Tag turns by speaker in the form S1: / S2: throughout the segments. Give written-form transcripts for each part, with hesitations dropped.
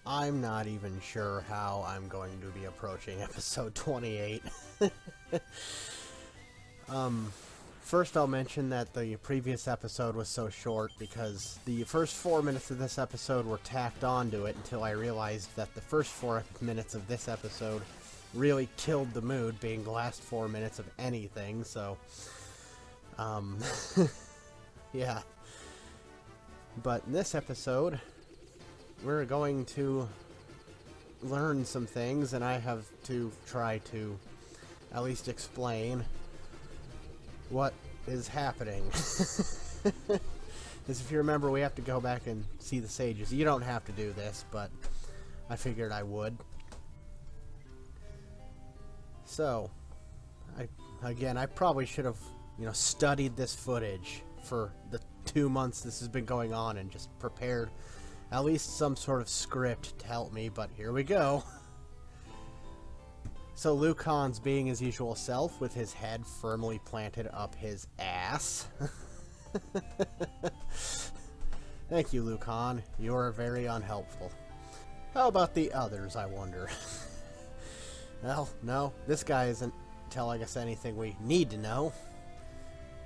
S1: I'm not even sure how I'm going to be approaching episode 28. First I'll mention that the previous episode was so short because the first 4 minutes of this episode were tacked onto it until I realized that the first 4 minutes of this episode really killed the mood, being the last 4 minutes of anything, so... yeah. But in this episode, we're going to learn some things, and I have to try to at least explain what is happening. Because if you remember, we have to go back and see the sages. You don't have to do this, but I figured I would. So, I probably should have, studied this footage for the 2 months this has been going on and just prepared at least some sort of script to help me, but here we go. So Lucan's being his usual self with his head firmly planted up his ass. Thank you, Lucan. You are very unhelpful. How about the others, I wonder? Well, no, this guy isn't telling us anything we need to know.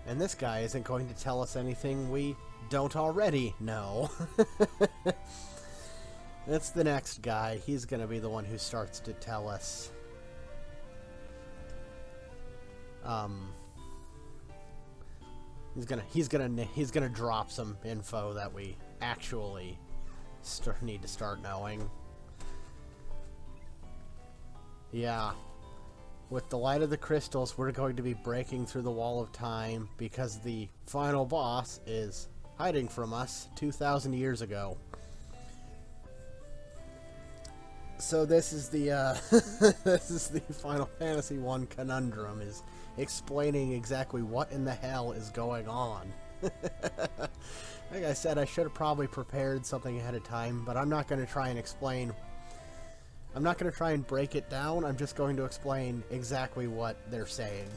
S1: And this guy isn't going to tell us anything we don't already know. It's the next guy. He's going to be the one who starts to tell us. He's gonna drop some info that we actually need to start knowing. Yeah. With the light of the crystals, we're going to be breaking through the wall of time because the final boss is hiding from us 2,000 years ago. So this is the this is the Final Fantasy 1 conundrum, is explaining exactly what in the hell is going on. Like I said, I should have probably prepared something ahead of time, but I'm not going to try and explain. I'm not going to try and break it down. I'm just going to explain exactly what they're saying.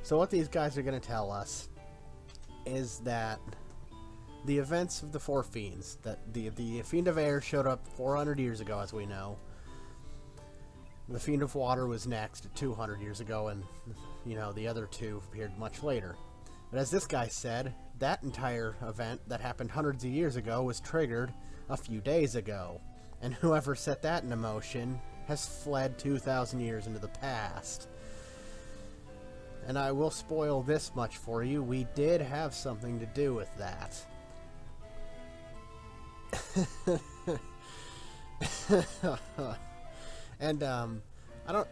S1: So what these guys are going to tell us is that the events of the Four Fiends, that the Fiend of Air showed up 400 years ago, as we know. The Fiend of Water was next, 200 years ago, and, the other two appeared much later. But as this guy said, that entire event that happened hundreds of years ago was triggered a few days ago. And whoever set that into motion has fled 2,000 years into the past. And I will spoil this much for you, we did have something to do with that. And, I don't...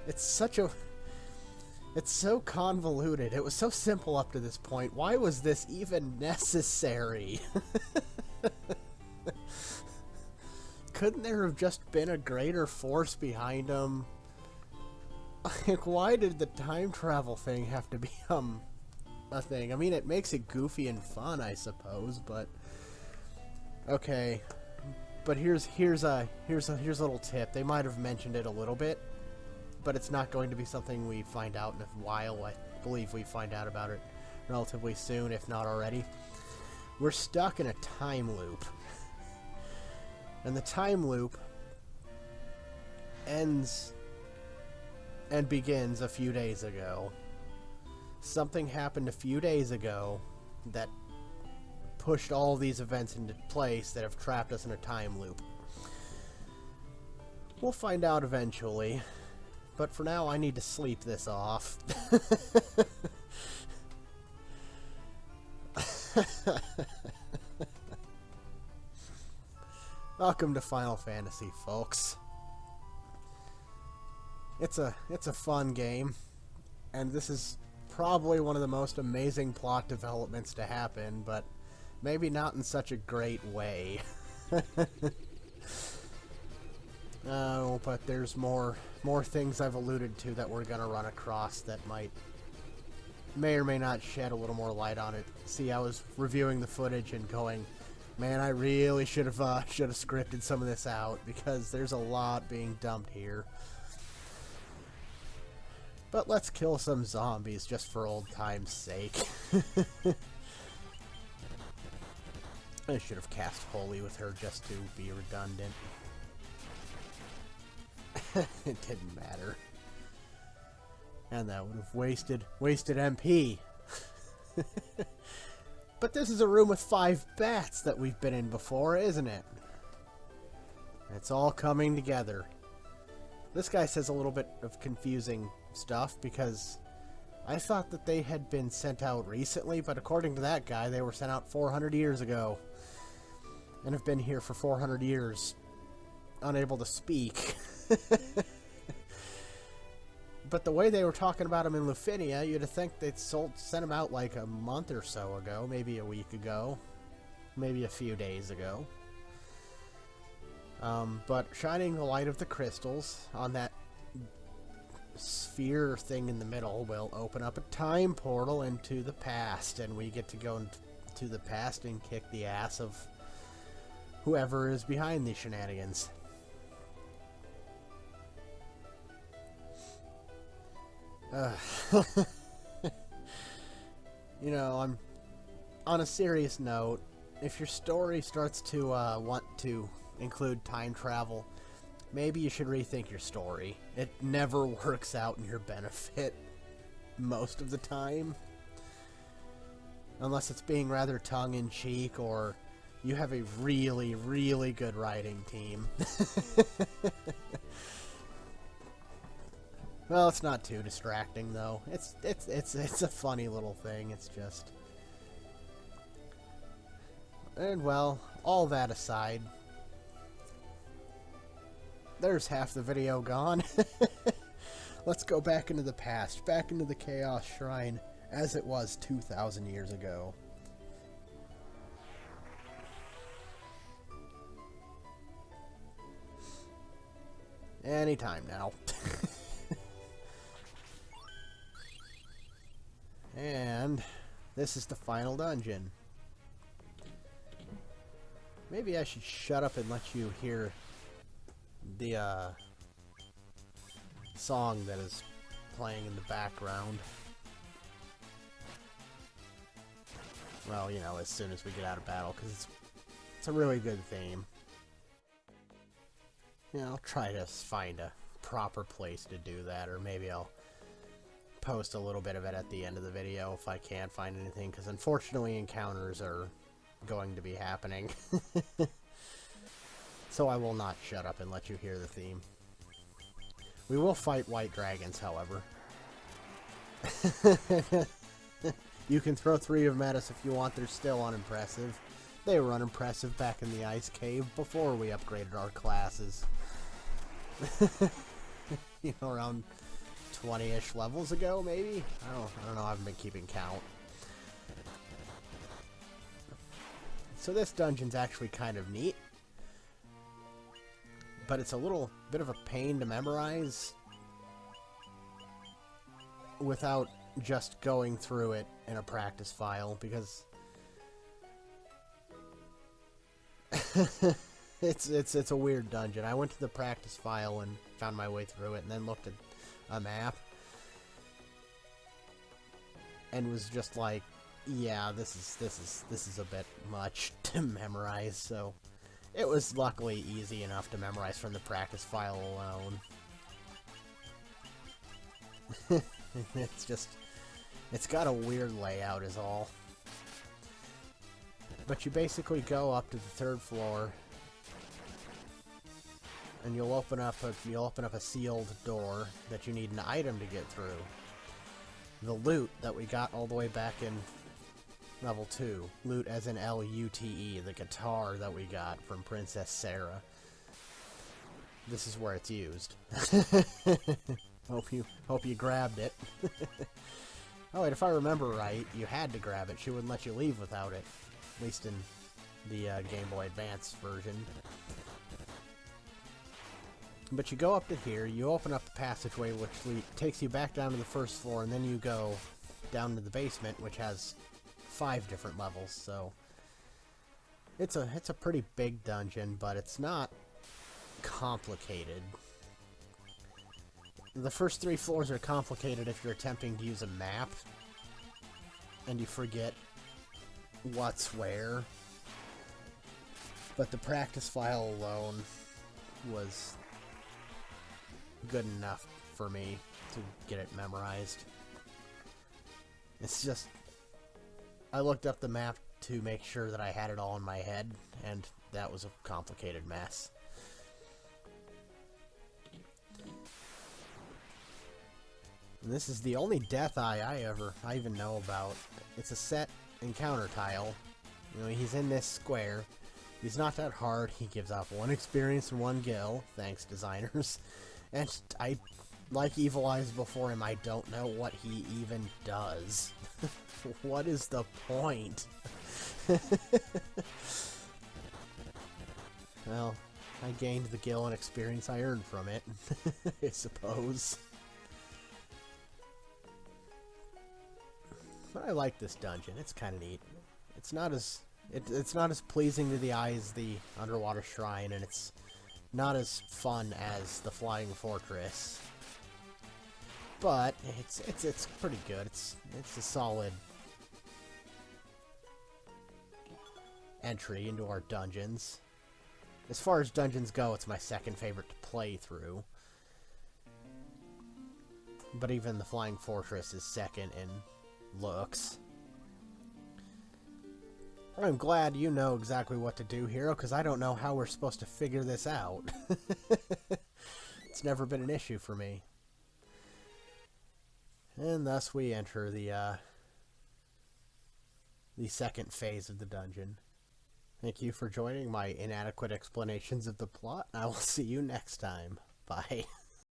S1: It's so convoluted. It was so simple up to this point. Why was this even necessary? Couldn't there have just been a greater force behind him? Like, why did the time travel thing have to become a thing? I mean, it makes it goofy and fun, I suppose, but... Okay. But here's a little tip. They might have mentioned it a little bit, but it's not going to be something we find out in a while. I believe we find out about it relatively soon, if not already. We're stuck in a time loop. And the time loop ends and begins a few days ago. Something happened a few days ago that pushed all these events into place that have trapped us in a time loop. We'll find out eventually. But for now, I need to sleep this off. Welcome to Final Fantasy, folks. It's a fun game, and this is probably one of the most amazing plot developments to happen, but maybe not in such a great way. Oh, but there's more things I've alluded to that we're gonna run across that may or may not shed a little more light on it. See, I was reviewing the footage and going, man, I really should have scripted some of this out because there's a lot being dumped here. But let's kill some zombies just for old time's sake. I should have cast Holy with her just to be redundant. It didn't matter. And that would have wasted MP. But this is a room with 5 bats that we've been in before, isn't it? It's all coming together. This guy says a little bit of confusing stuff because I thought that they had been sent out recently, but according to that guy, they were sent out 400 years ago. And have been here for 400 years, unable to speak. But the way they were talking about them in Lufinia, you'd think they'd sent them out like a month or so ago, maybe a week ago, maybe a few days ago. But shining the light of the crystals on that sphere thing in the middle will open up a time portal into the past, and we get to go into the past and kick the ass of whoever is behind these shenanigans. You know, I'm on a serious note. If your story starts to want to include time travel, maybe you should rethink your story. It never works out in your benefit most of the time, unless it's being rather tongue-in-cheek or you have a really, really good writing team. Well, it's not too distracting though. It's a funny little thing. It's just, and well, all that aside, there's half the video gone. Let's go back into the past, back into the Chaos Shrine as it was 2,000 years ago. Anytime now. And this is the final dungeon. Maybe I should shut up and let you hear the song that is playing in the background. Well, you know, as soon as we get out of battle, because it's a really good theme. You know, I'll try to find a proper place to do that, or maybe I'll post a little bit of it at the end of the video if I can't find anything, because unfortunately encounters are going to be happening. So I will not shut up and let you hear the theme. We will fight white dragons, however. You can throw 3 of them at us if you want. They're still unimpressive. They were unimpressive back in the ice cave before we upgraded our classes. You know, around 20-ish levels ago, maybe? I don't know, I haven't been keeping count. So this dungeon's actually kind of neat, but it's a little bit of a pain to memorize without just going through it in a practice file, because it's a weird dungeon. I went to the practice file and found my way through it, and then looked at a map and was just like, yeah, this is a bit much to memorize. So it was luckily easy enough to memorize from the practice file alone. It's got a weird layout is all. But you basically go up to the 3rd floor, and you'll open up a sealed door that you need an item to get through. The loot that we got all the way back in level 2. Loot as in L-U-T-E, the guitar that we got from Princess Sarah. This is where it's used. Hope you grabbed it. Oh wait, if I remember right, you had to grab it. She wouldn't let you leave without it. At least in the Game Boy Advance version. But you go up to here, you open up a passageway which takes you back down to the 1st floor, and then you go down to the basement, which has 5 different levels. So it's a pretty big dungeon, but it's not complicated. The first 3 floors are complicated if you're attempting to use a map and you forget what's where. But the practice file alone was good enough for me to get it memorized. It's just, I looked up the map to make sure that I had it all in my head, and that was a complicated mess. And this is the only death eye I even know about. It's a set encounter tile. You know, he's in this square. He's not that hard. He gives off 1 experience and 1 gil. Thanks, designers. And I, like Evil Eyes before him, I don't know what he even does. What is the point? Well, I gained the gil and experience I earned from it, I suppose. But I like this dungeon. It's kind of neat. It's not as pleasing to the eye as the underwater shrine, and it's not as fun as the flying fortress. But it's pretty good. It's a solid entry into our dungeons. As far as dungeons go, it's my second favorite to play through. But even the flying fortress is second in looks. I'm glad you know exactly what to do, Hero, because I don't know how we're supposed to figure this out. It's never been an issue for me. And thus we enter the second phase of the dungeon. Thank you for joining my inadequate explanations of the plot. I will see you next time. Bye.